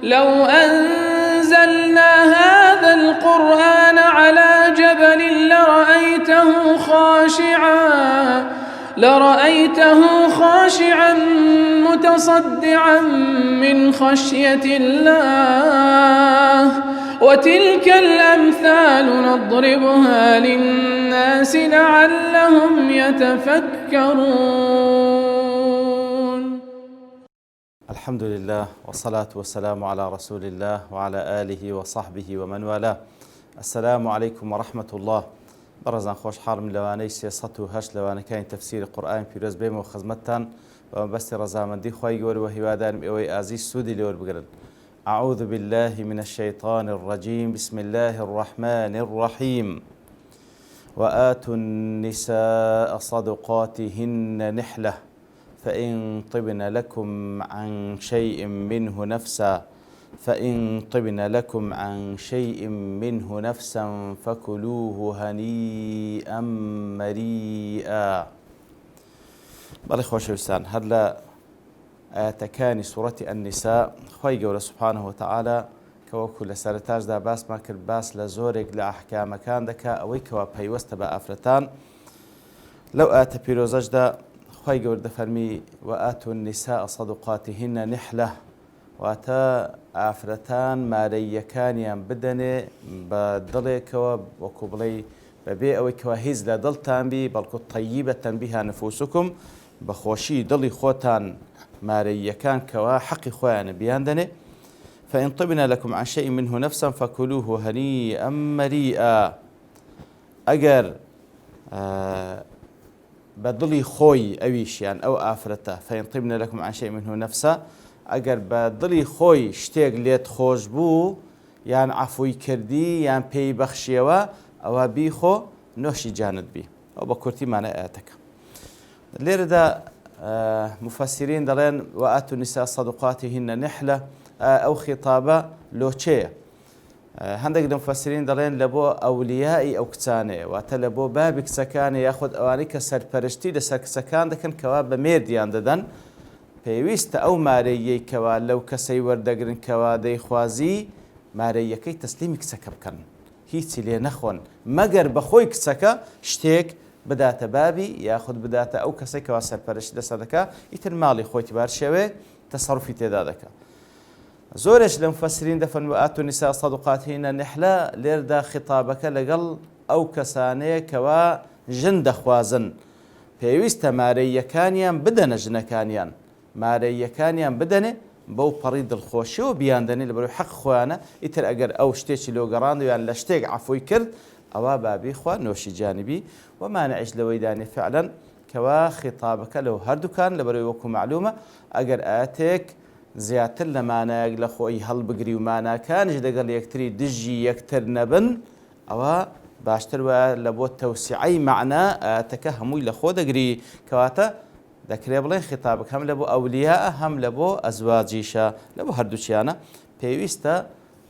لو أنزلنا هذا القرآن على جبل لرأيته خاشعا متصدعا من خشية الله وتلك الأمثال نضربها للناس لعلهم يتفكرون. الحمد لله والصلاة والسلام على رسول الله وعلى آله وصحبه ومن والاه. السلام عليكم ورحمة الله. برزان خوش حالم لوانەی 308 لەوانەکانی تەفسیری قورئانی پیرۆز بێمەوە خزمەتتان بە مەبەستی ڕەزامەندی خوای گەورە و هیوادارم ئێوەی ئازیز سوودی لێوە بگرن. أعوذ بالله من الشيطان الرجيم. بسم الله الرحمن الرحيم. وآتوا النساء صدقاتهن نحلة فإن طبن لكم عن شيء منه نفسا فكلوه هنيئا مريئا. بەڵێ خۆشەویستان، هەر لە ئاەتەکانی سوورەتی النساء خوای گەورە سوبحانه وتعالى کە وەکو لە سەرەتاشدا باسمان کرد باس لە زۆرێک لە ئەحکامەکان دەکا ئەوەی کەوا پەیوەستە بە ئافرەتان. لەو ئاەتە پیرۆزەشدا خوای گەورە دەفەرمی وآتوا النساء صدقاتهن نحلة، واتە ئافرەتان مارەیەکانیان بدەنێ بە دڵێکەوە وەکو بڵێ بەبێ ئەوەی کەوا هیچ لە دڵتان بی، بەڵکو طەیبەتەن بیها نفوسکم، بەخۆشی دڵی خۆتان مارەیەکان کەوا حەقی خۆیانە بیان دەنێ. فإن طبن لكم عن شيء منه نفسا فكلوه هنيئا مريئا. ئەگەر بەدڵی خۆی ئەویشیان ئەو ئافرەتە فإن طبن لكم عن شيء منه نفسا، ئەگەر بە دڵی خۆی شتێک لێت خۆش بوو یان عەفوی کردی یان پێی بەخشیەوە، ئەوە بیخۆ نۆشی جانت بی. ئەو بە کورتیمانە ئاەتەکە. لێرەدا مفەسرین دەڵێن وآتوا النساء صدقاتهن نحلة، ئەو خیتابە لۆچەیە. هەندێک لە مفەسرین دەڵێن لە بۆ ئەولیای ئەو کچانەیە، واتە لە بۆ بابی کچەکانە یاخود ئەوانەی کە سەرپەرشتی لەسەر کچەکان دەکەن کەوا بە مێردیان دەدەن. پێویستە ئەو مارەیەی کەوا لەو کەسەی وەردەگرن کەوا دەیخوازی مارەیەکەی تەسلیمی کچەکە بکەن، هیچی لێ نەخۆن مەگەر بەخۆی کچەکە شتێک بداتە بابی یاخود بداتە ئەو کەسەی کەوا سەرپەرشتی لەسەر دەکا، ئیتر ماڵی خۆی بار شێوێ تەسەڕوفی تێدا دەکا. زۆرش لە مفەسرین دەفەرمون وآتوا النساء صدقاتهن نحلة، لێردا خیتابەکە لەگەڵ ئەو کەسانەیە کەوا ژن دەخوازن، پێویستە مارەیەکانیان بدەنە ژنەکانیان، مارەیەکانیان بدەنێ بەو پەڕی دڵخۆشیەوە بیان دەنێ لە بەروی حەق خۆیانە. ئیتر ئەگەر ئەو شتێکی لۆ گەڕاندویان لە شتێک عەفوی کرد، ئەوە بابی خوا نۆشی جانبی و مانعش لەوەی دانێ فعلەن کەوا خیتابەکە لەو هەردووکان لە بەروی وەکو معلومە ئەگەر ئاەتێک زیاتر لە مانایەک لە خۆی هەڵبگری و ماناکانش لەگەڵ یەکتری دژی یەکتر نەبن، ئەوە باشتر وایە لە بۆ تەوسیعەی مەعنا ئاەتەکە هەمووی لە خۆ دەگری، کەواتە دەکرێ بڵێن خیتابەکە هەم لە بۆ ئەولیاء هەم لە بۆ ئەزواجیشە، لە بۆ هەردووچیانە پێویستە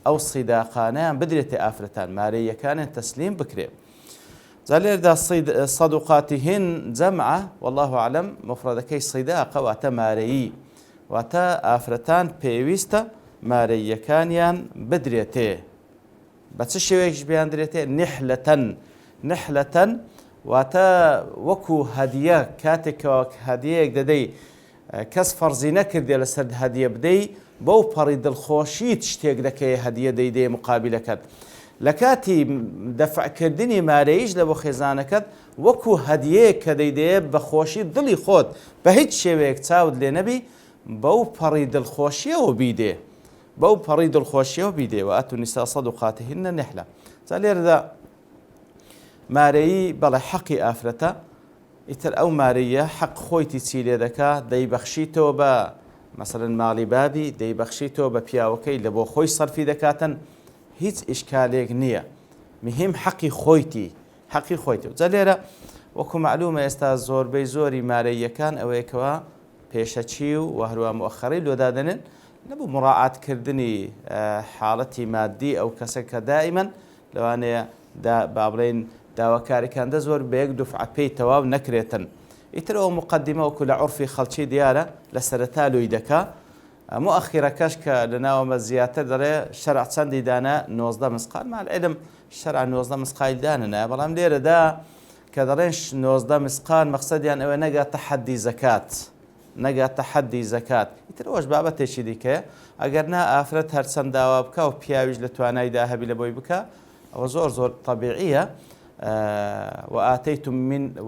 ئەو سیداقانەیان بدرێتێ ئافرەتان، مارەیەکانیان تەسلیم بکرێ. جا لێردا صەدوقاتیهن جەمعە، والله ئەعلەم مفرەدەکەی سیداقە واتە مارەیی، واتە ئافرەتان پێویستە مارەیەکانیان بدرێتێ. بە چ شێوەیەکیش بیان درێتێ؟ نحلەتەن، واتە وەکو هەدیە، کاتێکەوە هەدیەیەک دەدەی کەس فەرزی نەکردێ لەسەر هەدیە بدەی، بەو پەڕی دڵخۆشیت شتێک دەکەی هەدیە دەیدێ مقابلەکەت. لە کاتی دەفعکردنی مارەیش لە بۆ خێزانەکەت وەکو هەدیەیەک کە دەیدەیە بە خۆشی دڵی خۆت بە هیچ شێوەیەک چاوت لێ نەبی، بەو پەڕی دڵخۆشیەوە بیدێ، بەو پەڕی دڵخۆشیەوە بیدێ. وآتوا النساء صدقاتهن نحلة. جا لێرەدا مارەیی بەڵێ حەقی ئافرەتە، ئیتر ئەو مارەیە حەق خۆیتی چی لێ دەکا، دەیبەخشیتەوە بە مەسەڵەن ماڵی بابی، دەیبەخشیتەوە بە پیاوەکەی لە بۆ خۆی سەرفی دەکاتن، هیچ ئیشکالێک نییە، مهم حەقی خۆیتی، حەقی خۆیتی. جا لێرە وەکو معلومە ئێستا زۆربەی زۆری مارەیەکان ئەوەیەکەوە پێشەچی و هەروە مؤخەری لۆدادەنێن لەبوو مڕاعاتکردنی حاڵەتی مادی ئەو کەسە کە دائیمەن لەوانەیە با بڵێن داواکاریەکاندا زۆر بە یەک دوفعە پێی تەواو نەکرێتن. ئیتر ئەو مقدمە وەکو لە عورفی خەڵکی دیارە لە سەرەتا لۆی دەکا، مؤخرەکەش کە لەناوەمە زیاتر دەڵێ شەرع چەندی دانە 90 مسقال مع العلم شەرع 90 مسقال دانە بەڵام لێرەدا کە دەڵێن 90 مسقال مەقسەدیان ئەوە نەگاتە حەدی زەکات نەگاتە حەدی زەکات ئیتر ئەوەش بابەتێکی دیکە ئەگەر نا ئافرەت هەرچەند داوا بکە و پیاویش لە توانایدا هەبی لە بۆی بکە ئەوە زۆر طبیعیە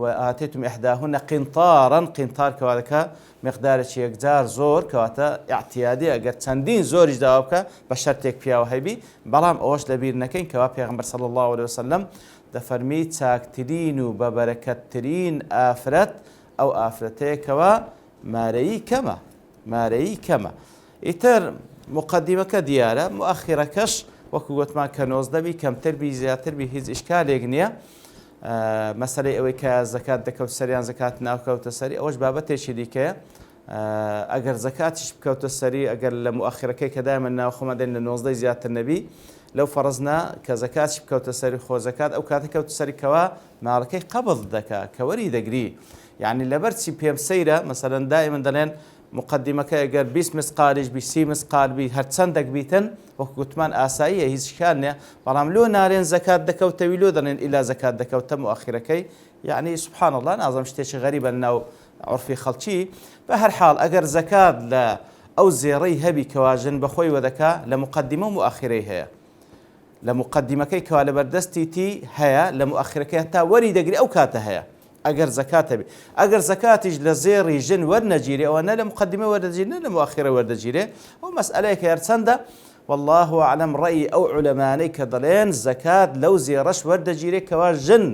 وآتيتم إحداهن قنطارا قنطار كوالك مقدار شيء جار زور كواتا اعتيادي أجر تندين زور جداوبك بشرتك فيها وهبي بلام أوش لبير نكين كوا پیغمبر صلى الله عليه وسلم دفرمي تاكترين وببركترين آفرت أو آفرتي كوا ماري كما إتر مقدمة كديارة مؤخرة كش وەکو ما کە 90 کەمتر بی زیاتر بی هیچ ئیشکالێک نییە مەسەلەی ئەوەی کە زەکات دەکەوت سەریان زەکات ناوکەوتە سەری ئەوەش بابەتێکی دیکەیە ئەگەر زەکاتیش بکەوتە سەری ئەگەر لە مؤخرەکەی کە دایمەن ناوخۆمە دێن لە 90 زیاتر نەبی لەو فەرزنا کە زەکاتیش بکەوتە سەری خۆ زەکات ئەو کاتە کەوتە سەریکەوە ماڵەکەی قەبض دەکات کە وەری دەگری یعنی لەبەرچی پێم سەیرە مەسەلەن دائما دەڵێن مقدمەکە ئەگەر 20 مسقالیش بی 30 مسقال بی هەرچەندێک بیتن وەکو گوتمان ئاساییە هیچ شکال نییە بەڵام لۆ نارێن زەکات دەکەوتەوی لۆ دەڵێن ئیلا زەکات دەکەوتە مؤخرەکەی یعنی سبحان الله نازم شتێکی غەریبە لەناو عورفی خەڵکی بە هەر حاڵ ئەگەر زەکات لە ئەو زێڕەی هەبی کەواژن بەخۆی وەدەکا لە مقدمە و مؤخرەی هەیە لە مقدمەکەی کەوا لەبەردەستیتی هەیە لە مؤخرەکەی تا وەری دەگری ئەو کاتە هەیە ئەگەر زەکات هەبێ ئەگەر زەکاتیش لە زێڕی ژن وەرنەگیرێ ئەوە نە لە مقدمە وەردەگیرێ نە لە مؤخرە وەردەگیرێ ئەو مەسئلەیەکە هەرچەندە والله أعلم رأي أو علماني كدلين زكاة لو زيرش ورد جيري كوا جن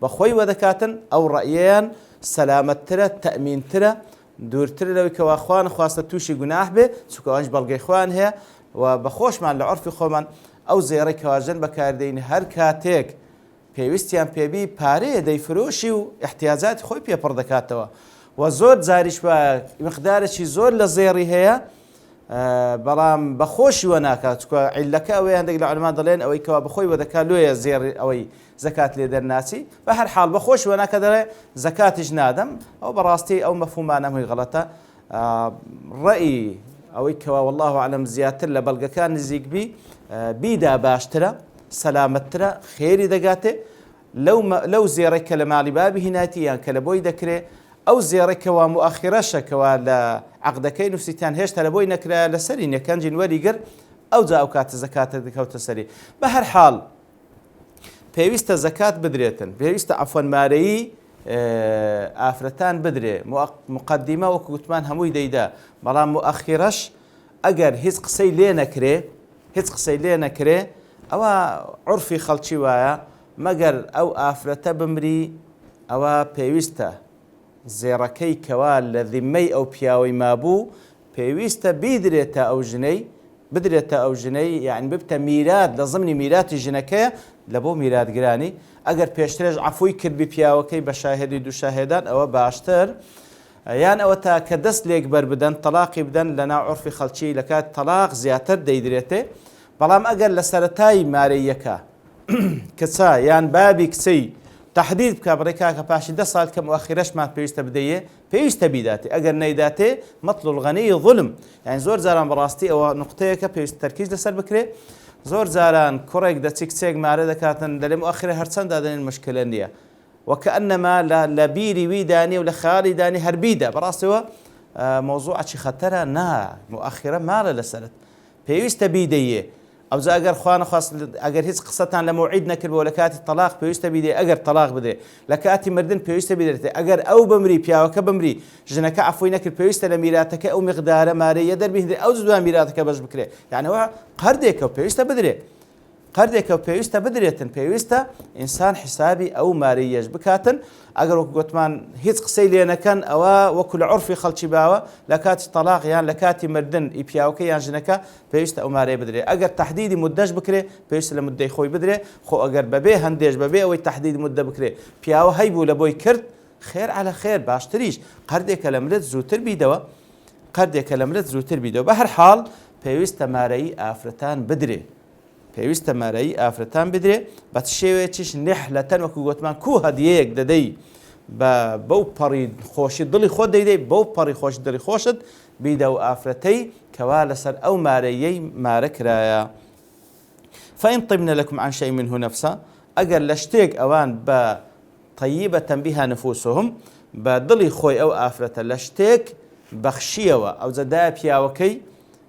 بخوي وذكاتن أو رأيان سلامة ترى تأمين ترى دور ترى لو كوا خوان خواسته توشي جناح به سكوانج بلغي خوان هي وبخوش مع العرف خومن أو زيري كوا جن بكاردين هر كاتيك پێویستیان پێبی پارەیە دەیفرۆشی و احتیاجات خۆی پێپڕ دەکاتەوە و زۆر جاریش بە مقدارێکی زۆر لە زێڕی هەیە بەڵام بەخۆشی وە ناکات عیلەکە ئەوەیە هەندێک لە عولەما دەڵێن ئەوەی کەوا بەخۆی وە دەکات لۆیە زێڕی ئەوەی زەکات لێ دەرناچی بە هەر حاڵ بەخۆشی وە ناکە دەڵێ زەکاتیش نادەم ئەو بەڕاستی ئەو مەفهومانە هەمووی غەڵەتە ڕەئی ئەوەی کەوا والله أعلم زیاتر لە بەڵگەکان نزیک بیدا باشترە سەلامەتترە خێری دەگاتێ لەو زێڕێککە لە ماڵی بابی هیناتی یان کە لە بۆی دەکرێ ئەو زێڕێکەوە مؤخرەشەکەوە لە عەقدەکەی نووسیتیان هێشتا لە بۆی نەکرا لە سەری نەکەنجین وەریگر ئەو جا ئەو کاتە زەکاتە دەکەوتە سەری بە هەر حاڵ پێویستە زەکات بدرێتن پێویستە عەفوەن مارەیی ئافرەتان بدرێ مقدمە وەکو گوتمان هەمووی دەیدا بەڵام مؤخرەش ئەگەر هیچ قسەی لێ نەکرێ ئەوە عورفی خەڵکی وایە مەگەر ئەو ئافرەتە بمری ئەوە پێویستە زێڕەکەی کەوا لە ذیممەی ئەو پیاوەی مابوو پێویستە بدرێتە ئەو ژنەی یعنی ببتە میرات لە ضمنی میراتی ژنەکەیە لە بۆ میراتگرانی ئەگەر پێشترێژ عەفوی کردبی پیاوەکەی بە شاهێدی دوو شاهێدان ئەوە باشتر یان ئەوە تا کە دەست لێک بەربدەن تەلاقی بدەن لە ناو عورفی خەڵکی لە کات تەلاق زیاتر دەیدرێتێ بەڵام ئەگەر لە سەرەتای مارەیەکە کچە یان بابی کچەی تحدید بکە بڕێ کاکە پاشی 10 ساڵ کە مؤخرەشمان پێویستە بدەیە پێویستە بیداتێ ئەگەر نەیداتێ مەطل الغەنی ظلم یعنی زۆر جاران بەڕاستی ئەوە نقطەیەکە پێویست تەرکیز لەسەر بکرێ زۆر جاران کوڕێک دەچی کچێک مارە دەکاتن دەڵێ مؤخرە هەرچەندا دەنێن مشکلە نییە وەکەئەنەما لە بیری وی دانی و لە خەیاڵی دانی هەر بیدە بەڕاستیەوە مۆزوعێکی خەتەرە نا مؤخرە ماڵە لەسەرت پێویستە بیدەیە ئەو جا ئەگەر خوا نەخواست ئەگەر هیچ قسەتان لە موعید نەکردبەوە لە کاتی تەلاق پێویستە بیدێ ئەگەر تەلاق بدێ لە کاتی مردن پێویستە بیدرێتێ ئەگەر ئەو بمری پیاوەکە بمری ژنەکە عەفوی نەکرد پێویستە لە میراتەکە ئەو مقدارە مارەیە دەربهێنرێ ئەو دوان میراتەکە بەش بکرێ یعنی ئەوە قەردێکە و پێویستە بدرێ قەردێکە و پێویستە بدرێتن پێویستە ئینسان حسابی ئەو مارەیەش بکاتن ئەگەر وەکو گوتمان هیچ قسەی لێ نەکەن ئەوە وەکو لە عورفی خەڵکی باوە لە کاتی تەلاق یان لە کاتی مردن ئی پیاوەکە یان ژنەکە پێویستە ئەو مارەیە بدرێ ئەگەر تەحدیدی موددەش بکرێ پێویستە لە موددەی خۆی بدرێ خۆ ئەگەر بەبێ هەندێش بەبێ ئەوەی تەحدید موددە بکرێ پیاوە هەیبوو لە بۆی کرد خێر على خێر باشتریش قەردێکە لە ملت زووتر بیدەوە بە هەر حاڵ پێویستە مارەیی ئافرەتان بدرێ پێویستە مارەیی ئافرەتان بدرێ بە شێوەیەکیش نەحلەتەن وەکو گوتمان کو هەدیەیەک دەدەی بەو پەڕی خۆشی دڵی خۆت دەیدەی بەو پەڕی خۆش دڵی خۆشت بیدە و ئافرەتەی کەوا لەسەر ئەو مارەیەی مارە کرایە. فإن طبن لكم عن شيء منه نفسا ئەگەر لە شتێک ئەوان بە طيبة بها نفوسهم بە دڵی خۆی ئەو ئافرەتە لە شتێک بەخشیەوە ئەو جەدایە پیاوەکەی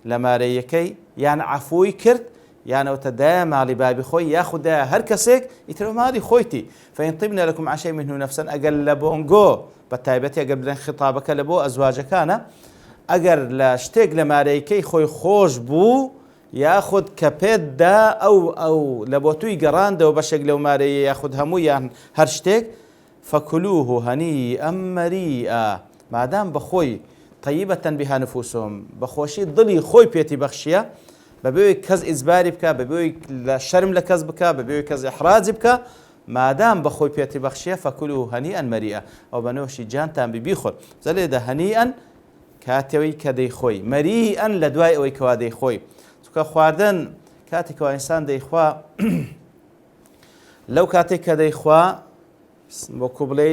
لە مارەیەکەی یان عەفوی کرد یانەوە دایە ماڵی بابی خۆی یاخودایە هەر کەسێک ئیترە ماڵی خۆیتی. فإن طبن لكم عن شيء منه نفسا ئەگەر لە بۆنگۆ بە تایبەتی ئەگەر بڵێن خطابەکە لە بۆ ئەزواجەکانە ئەگەر لە شتێک لە مارەیەکەی خۆی خۆش بوو یاخود کە پێتدا ئەو لە بۆ توی گەڕاندەوە بەشێک لەو مارەیە یاخود هەموو یان هەر شتێک فكلوه هنيئا مريئا مادام بخۆی طيبة بها نفوسهم بەخۆشی دڵی خۆی پێتی بەخشیە بەبێ کەس ئیجباری بکە بەبێ لە شەرم لە کەس بکە بەبێ کەس ئیحراجی بکە مادام بەخۆی پێتی بەخشیە فكلوه هنيئا مريئا ئەو بەنەوەشی جانتان بیخۆن زەلێدە هەنیئا کاتەوەی کە دەیخۆی مەریئا لە دوای ئەوەی کەوا دەیخۆی چونکە خواردن کاتێکەوە ئینسان دەیخوا لەو کاتێک کە دەیخوا وەکو بڵێ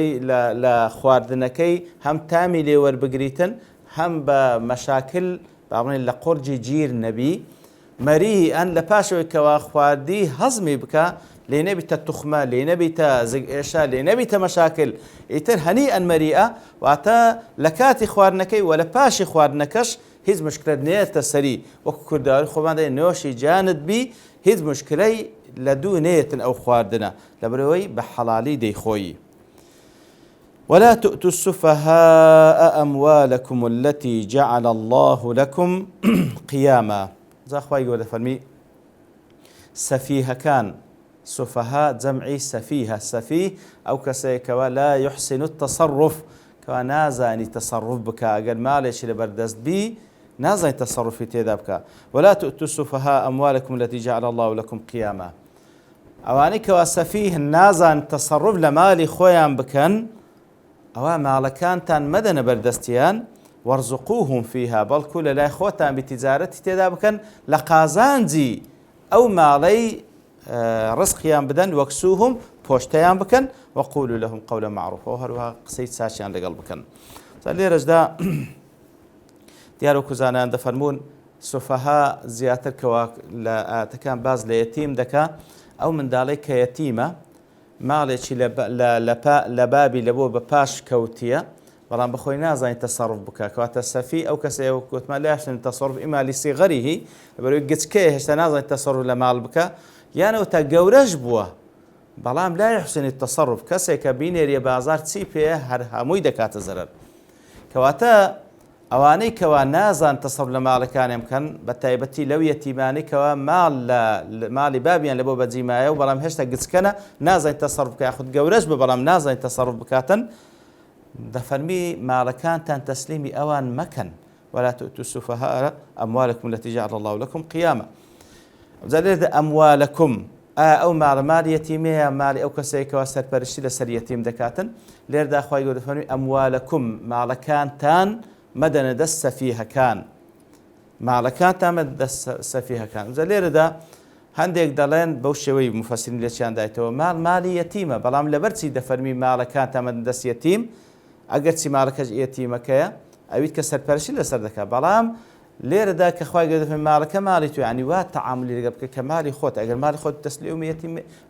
لە خواردنەکەی هەم تامی لێوەربگریتن هەم بە مەشاکل باڵێن لە قورجی گیر نەبی مەریئا لە پاشەوەی کەوا خواردی هەزمی بکە لێ نەبیتە توخمە لێ نەبیتە زگئێشە لێ نەبیتە مەشاکل ئیتر هەنیئا مەریئا واتە لە کاتی خواردنەکەی و لە پاشی خواردنەکەش هیچ مشکلت نێتە سەری وەکو کورداوی خۆمان دەڵێن نۆشی جانت بی هیچ مشکلەی لە دوو نێتن ئەو خواردنە لەبەرەوەی بە حەڵالی دەیخۆیی. ولا تؤتوا السفهاء أموالكم التي جعل الله لكم قياما زاخواي قول فرمي سفيه كان سفهاء جمعي سفيه سفيه أو كسيك ولا يحسن التصرف كوا نازاني تصرف بك أقل مالش لبردست بي نازاني تصرف تيدا بك ولا تؤتوا السفهاء أموالكم التي جعل الله لكم قياما أواني كوا سفيه نازان تصرف لمالي خويا بكن ئەوە ماڵەکانتان مەدەنە بەردەستیان وەرزقوهم فيها بەڵکو لە لای خۆتان بتیجارەتی تێدا بکەن لە قازانجی ئەو ماڵەی ڕزقیان بدەن وەکسوهم پۆشتەیان بکەن وەقولوا لهم قولا معروفا هەروەها قسەی چاچیان لەگەڵ بکەن. لێرەشدا دیار وەکو زانایان دەفەرمون سوفەها زیاتر کەوا لە ئاەتەکان باز لە یەتیم دەکا ئەو منداڵەی کە یەتیمە ماڵێکی لە بابی لە بۆ بە پاش کەوتیە بەڵام بەخۆی نازانین تەسەڕف بکە کەواتە سەفی ئەو کەسەیە گوتمان لاشن تەسەڕف ئیما لیسیغەریهی بەروی گچکەیە هێشتا نازانین تەسەڕف لە ماڵ بکە یانەوە تا گەورەش بووە بەڵام لا يحسن تەسەڕف کەسێک کە بینێریە بازار چی پێ هەر هەمووی دەکاتە زەرەر کەواتە ئەوانەی کەوا نازان تەسەڕف لە ماڵەکانیان بکەن بە تایبەتی لەو یەتیمانەی کەوا ماڵی بابیان لە بۆ بەجیمایە و بەڵام هێشتا گچکەنە نازانین تەسەڕف بکە یاخود گەورەش بە بەڵام نازانین تەسەڕف بکاتن دەفەرمی ماڵەکانتان تەسلیمی ئەوان مەکەن ولا تؤتوا السفهاء أموالكم التي جعل الله لكم قياما زالێردا ئەموالەکم ئەو ماڵ یەتیمەیە ماڵی ئەو کەسێکەوە سەرپەرشتی لەسەر یەتیم دەکاتن لێردا خوای گەورە دەفەرمی ئەموالەکم ماڵەکانتان مەدەنە دەست سەفیهەکان ماڵەکانتان مەدەنە دەست سەفیهەکان لێرەدا هەندێک دەڵێن بەو شێوەی مفەسرین لێکیان دایتەوە ماڵی یەتیمە بەڵام لەبەر چی دەفەرمی ماڵەکانتان مەدەنە دەست یەتیم ئەگەر چی ماڵەکەش یەتیمەکەیە ئەویت کە سەرپەرشتی لەسەر دەکات بەڵام لێرەدا کە خوای گەورە دەفەرمی ماڵەکە ماڵی تو یعنی وا تەعاملی لەگەڵ بکە کە ماڵی خۆت ئەگەر ماڵی خۆت تەسلیمی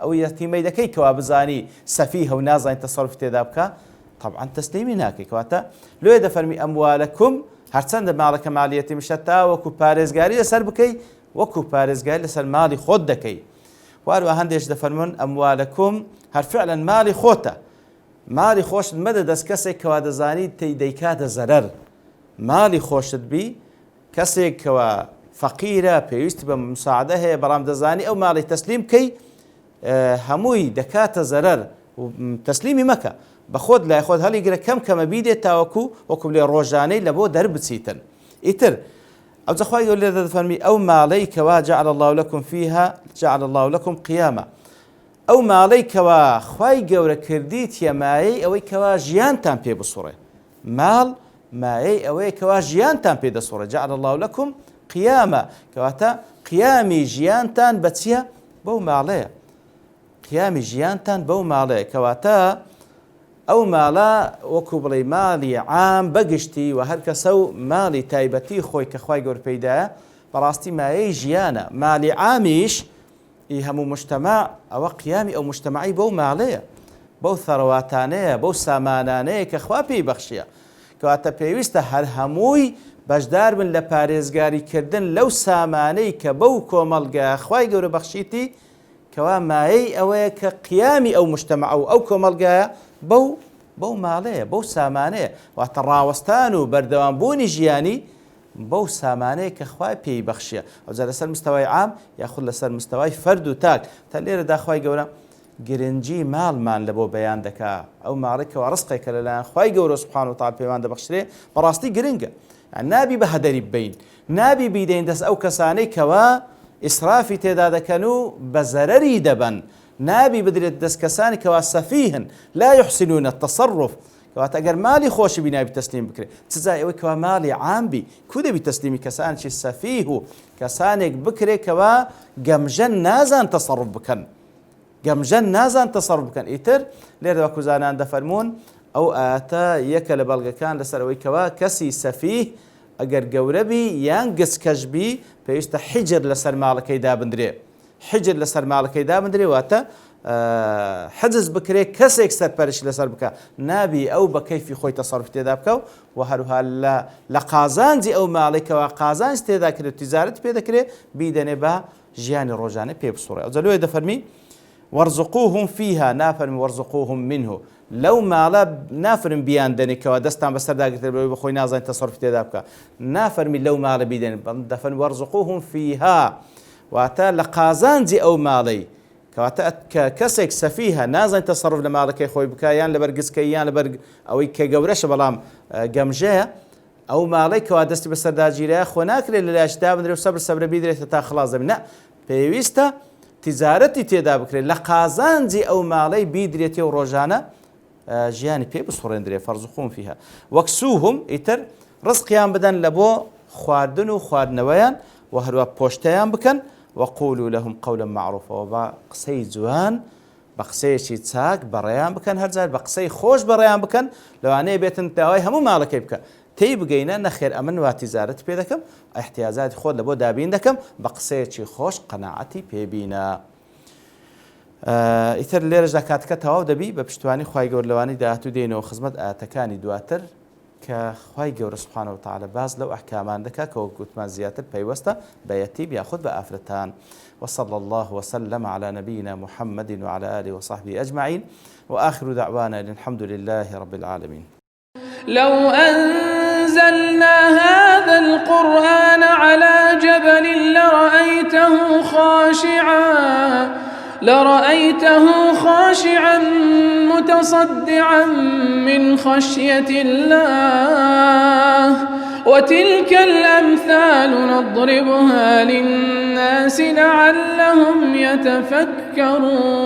ئەو یەتیمەی دەکەی کەوا بزانی سەفیهە و نازانین تەسەڕف تێدا بکە طبعا تسليمي ناكي كواتا لو يدفرمي أموالكم هرچند مالك ماليتي مشتا وكو باريزغاري لسر بكي وكو باريزغاري لسر مالي خود دكي وارو هندش دفرمون أموالكم هر فعلا مالي خوتا مالي خوشت مدى دس كسي كوا دزاني تيديكات زرر مالي خوشت بي كسي كوا فقيرة بيوست بمساعدة برام دزاني أو مالي تسليم كي هموي دكات زرر وتسليمي مكة بخود لا ياخذ هل يقرا كم كما بيدي تاوكو وكم لي روجاني لبو درب سيتن إتر أو زخواي يقول لي فهمي أو ما عليك وجعل الله لكم فيها جعل الله لكم قياما أو ما عليك وخواي جورا كرديت يا ماي أو كوا جيان تامبي بصورة مال ماي أو كوا جيان تامبي بصورة جعل الله لكم قياما كواتا قيامي جيان تان بتسيا بو ما عليه قيامي جيان تان بو ما عليه كواتا ئەو ماڵە وەکو بڵێ ماڵی عام بەگشتی و هەر کەسە و ماڵی تایبەتی خۆی کە خوای گەور پەیدایە بەڕاستی مایەی ژیانە. ماڵی عامیش هەموو مجتەمع ئەوە قیامی ئەو مجتەمعی بەو ماڵەیە، بەو ثەڕەواتانەیە، بەو سامانانەیە کە خوا پێی بەخشیە، کەواتە پێویستە هەر هەمووی بەشدار بن لە پارێزگاریکردن لەو سامانەی کە بەو کۆمەڵگە خوای گەورە بەخشیتی، کەوا مایەی ئەوەیە کە قیامی ئەو مجتەمع و ئەو کۆمەڵگایە بەو ماڵەیە، بەو سامانەیە، واتە ڕاوەستان و بەردەوامبوونی ژیانی بەو سامانەیە کە خوای پێی بەخشیە. ئەوجا لەسەر مستەوای عام یاخود لەسەر مستەوای فەرد و تاک. تا لێرەدا خوای گەورە گرنگی ماڵمان لە بۆ بەیان دەکا، ئەو ماڵێکەوە ڕزقێکە لەلایەن خوای گەورە سوبحانە وتەعالا پێمان دەبەخشرێ بەڕاستی گرنگە. نابی بە هەدەری ببین، نابی بیدەین دەست ئەو کەسانەی کەوا ئیسرافی تێدا دەکەن و بە زەرەری دەبەن، نابی بدرێت دەست کەسانی کەوا سەفیهن لا یحسنون التصرف، کەواتە ئەگەر ماڵی خۆشی بی نابی تەسلیم بکرێت، چجا ئەوەی کەوا ماڵی عامبی کو دەبی تەسلیمی کەسانێکی سەفیه و کەسانێک بکرێت کەوا گەمژەن نازان تەسەڕف بکەن، گەمژەن نازان تەسەڕف بکەن. ئیتر لێرە وەکو زانان دەفەرمون ئەو ئاتە یەکە لە بەڵگەکان لەسەر ئەوەی کەوا کەسی سەفیه ئەگەر گەورەبی یان گچکەشبی پێویستە حیجر لەسەر ماڵەکەی دابدرێ، حیجر لەسەر ماڵەکەی دابدرێ، واتە حجز بکرێ کەسێک سەرپەرش لەسەر بکە، نابی ئەو بە کەیفی خۆی تەسەڕف تێدا بکە و هەروها لە قازانجی ئەو ماڵێکەوە قازانج تێدا کرێت تیجارەت پێ دەکرێت بیدەنێ بە ژیانی ڕۆژانە پێ بسوڕێ. ئەوجا لێرە دەفەرمی وەرزقوهم فیها، نافەرمی وەرزقوهم منه، لەو ماڵە نافرم بیان دەنێکەوە دەستان بەسەرداگرێت بە خۆی نازانێت تەسەڕف تێدا بکە، نافەرمی لەو ماڵە بیدەن، دەفەرمی وەرزقوهم فیها، واتە لە قازانجی ئەو ماڵەی، کەواتە کە کەسێک سەفیهە نازانێت تەسەڕف لە ماڵەکەی خۆی بکە یان لەبەر گچکەی یان لەبەر ئەوەی کە گەورەشە بەڵام گەمژەیە، ئەو ماڵەی کەوا دەستی بەسەرداگیرەیە خۆ ناکرێت لە لایشدا بدرێت و سەبرە بیدرێتە تا خلاص دەبێت، نە پێویستە تیجارەتی تێدا بکرێت، لە قازانجی ئەو ماڵەی بیدرێتی و ڕۆژانە ژیانی پێ بسوڕێندرێ. فەرزقوهم فیها وەکسوهم، ئیتر ڕزقیان بدەن لە بۆ خواردن و خواردنەوەیان و هەروە پۆشتەیان بکەن. وقولوا لهم قولا معروفا، و بە قسەی جوان بە قسەیەکی چاک بەڕێیان بکەن، هەرجار بە قسەی خۆش بەڕێیان بکەن، لەوانەیە بێتن داوای هەموو ماڵەکەی بکە، تێی بگەینە نەخێر ئەمن وا تیجارەت پێ دەکەم، احتیاجاتی خۆت لە بۆ دابین دەکەم، بە قسەیەکی خۆش قەناعەتی پێبینە. ئیتر لێرەشدا کاتەکە تەواو دەبی بە پشتوانی خوای گەورە لەوانەی داهاتوو دێنەوە خزمەت ئاەتەکانی دواتر کە خوای گەورە سوبحانە وتەعالا باز لەو ئەحکامان دەکات کە وەک گوتمان زیاتر پەیوەستە بە یەتیم یاخود بە ئافرەتان. وصلى الله وسلم على نبينا محمد وعلى آله وصحبه أجمعين، وآخر دعوانا الحمد لله رب العالمين. لو أنزلنا هذا القرآن على جبل لرأيته خاشعا متصدعا من خشية الله، وتلك الأمثال نضربها للناس لعلهم يتفكرون.